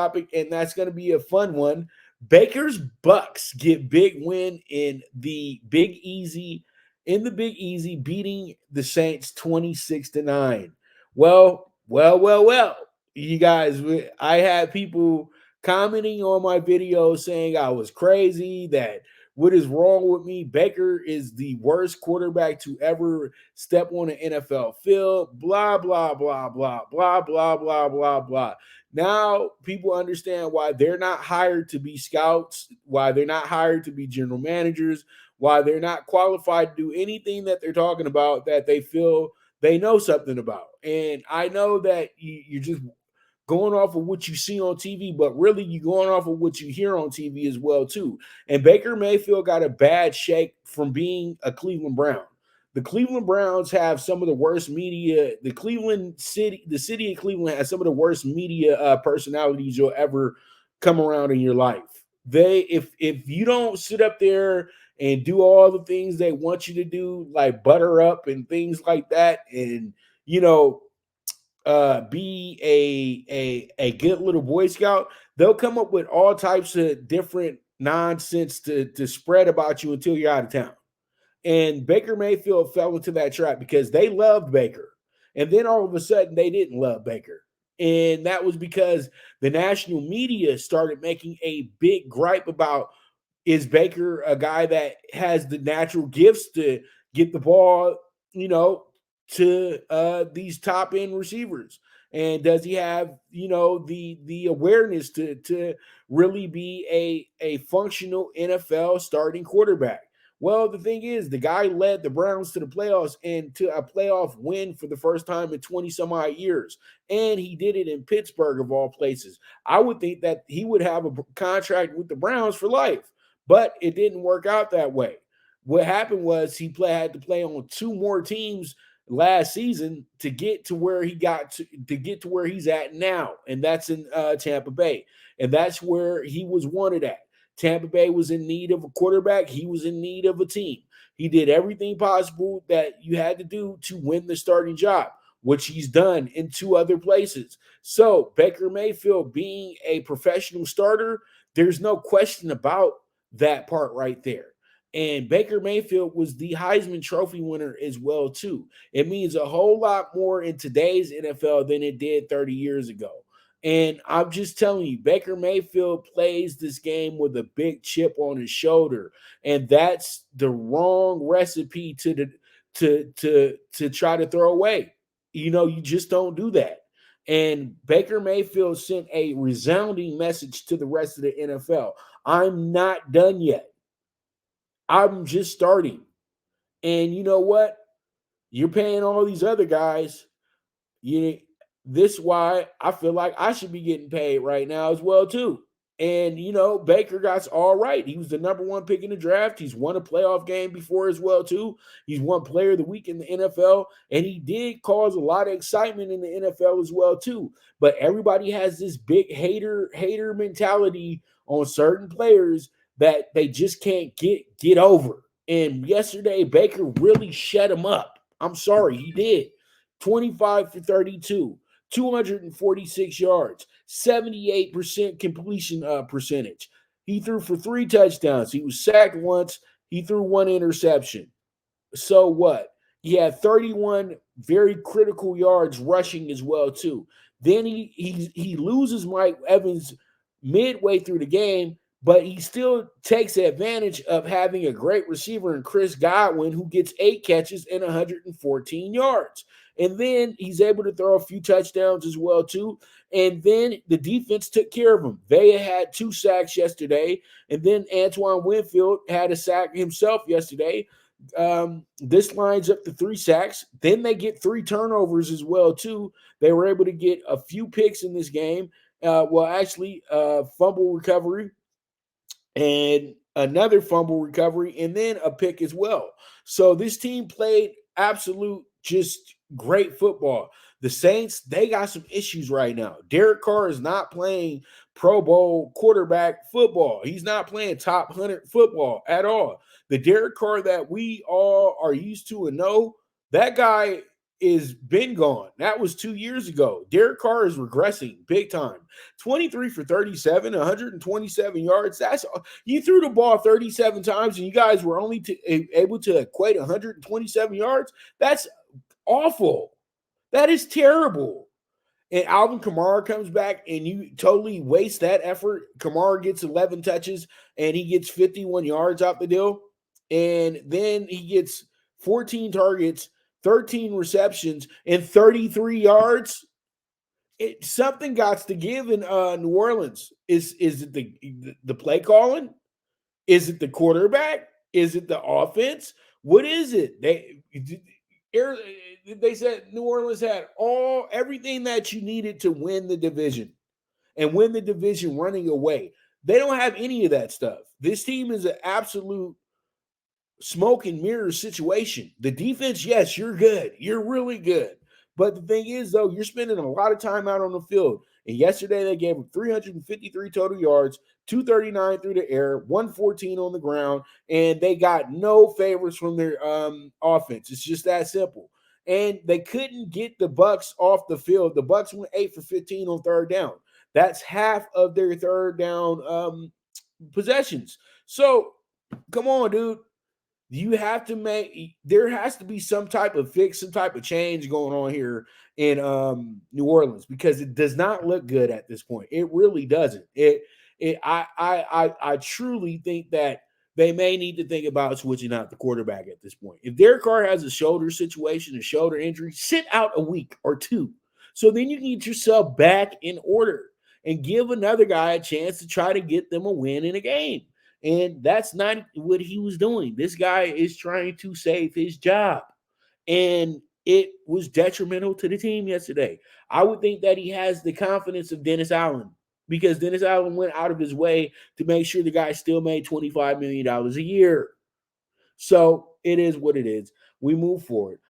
topic, and that's going to be a fun one. Baker's Bucks get big win in the Big Easy, beating the Saints 26-9. Well. You guys, I had people commenting on my video saying I was crazy, that what is wrong with me? Baker is the worst quarterback to ever step on an NFL field. Blah, blah, blah, blah, blah, blah, blah, blah, blah. Now people understand why they're not hired to be scouts, why they're not hired to be general managers, why they're not qualified to do anything that they're talking about that they feel they know something about. And I know that you're just going off of what you see on TV, but really you're going off of what you hear on TV as well too. And Baker Mayfield got a bad shake from being a Cleveland Brown. The Cleveland Browns have some of the worst media. The city of Cleveland has some of the worst media personalities you'll ever come around in your life. If you don't sit up there and do all the things they want you to do, like butter up and things like that, and be a good little Boy Scout, they'll come up with all types of different nonsense to spread about you until you're out of town. And Baker Mayfield fell into that trap because they loved Baker. And then all of a sudden they didn't love Baker. And that was because the national media started making a big gripe about, is Baker a guy that has the natural gifts to get the ball, to these top end receivers? And does he have, the awareness to really be a functional NFL starting quarterback? Well, the thing is, the guy led the Browns to the playoffs and to a playoff win for the first time in 20 some odd years. And he did it in Pittsburgh, of all places. I would think that he would have a contract with the Browns for life, but it didn't work out that way. What happened was he had to play on two more teams last season to get to where he got to get to where he's at now, and that's in Tampa Bay, and that's where he was wanted at. Tampa Bay was in need of a quarterback. He was in need of a team. He did everything possible that you had to do to win the starting job, which he's done in two other places. So Baker Mayfield being a professional starter, there's no question about that part right there. And Baker Mayfield was the Heisman Trophy winner as well too. It means a whole lot more in today's NFL than it did 30 years ago. And I'm just telling you, Baker Mayfield plays this game with a big chip on his shoulder, and that's the wrong recipe to try to throw away. You just don't do that. And Baker Mayfield sent a resounding message to the rest of the NFL. I'm not done yet. I'm just starting. And you know what? You're paying all these other guys. This is why I feel like I should be getting paid right now as well too. And Baker got all right. He was the number one pick in the draft. He's won a playoff game before as well too. He's won Player of the Week in the NFL, and he did cause a lot of excitement in the NFL as well too. But everybody has this big hater mentality on certain players that they just can't get over. And yesterday, Baker really shut him up. I'm sorry, he did. 25 for 32. 246 yards, 78% completion percentage. He threw for 3 touchdowns. He was sacked once. He threw 1 interception. So what? He had 31 very critical yards rushing as well too. Then he loses Mike Evans midway through the game, but he still takes advantage of having a great receiver in Chris Godwin, who gets 8 catches and 114 yards. And then he's able to throw a few touchdowns as well too. And then the defense took care of him. They had 2 sacks yesterday. And then Antoine Winfield had a sack himself yesterday. This lines up to 3 sacks. Then they get 3 turnovers as well too. They were able to get a few picks in this game. Fumble recovery and another fumble recovery, and then a pick as well. So this team played absolute just great football. The Saints, they got some issues right now. Derek Carr is not playing Pro Bowl quarterback football. He's not playing top 100 football at all. The Derek Carr that we all are used to and know, that guy is been gone. That was 2 years ago. Derek Carr is regressing big time. 23 for 37, 127 yards. That's you threw the ball 37 times and you guys were only able to equate 127 yards. That's awful. That is terrible. And Alvin Kamara comes back and you totally waste that effort. Kamara gets 11 touches and he gets 51 yards out the deal. And then he gets 14 targets, 13 receptions, and 33 yards. Something got to give in New Orleans. Is it the play calling? Is it the quarterback? Is it the offense? What is it? They said New Orleans had everything that you needed to win the division and win the division running away. They don't have any of that stuff. This team is an absolute smoke and mirror situation. The defense, yes, you're good. You're really good. But the thing is, though, you're spending a lot of time out on the field. And yesterday they gave them 353 total yards, 239 through the air, 114 on the ground, and they got no favors from their offense. It's just that simple. And they couldn't get the Bucs off the field. The Bucs went 8 for 15 on third down. That's half of their third down possessions. So, come on, dude. You have to there has to be some type of fix, some type of change going on here in New Orleans because it does not look good at this point. It really doesn't. I truly think that they may need to think about switching out the quarterback at this point. If Derek Carr has a shoulder situation, a shoulder injury, sit out a week or two. So then you can get yourself back in order and give another guy a chance to try to get them a win in a game. And that's not what he was doing. This guy is trying to save his job. And it was detrimental to the team yesterday. I would think that he has the confidence of Dennis Allen because Dennis Allen went out of his way to make sure the guy still made $25 million a year. So it is what it is. We move forward.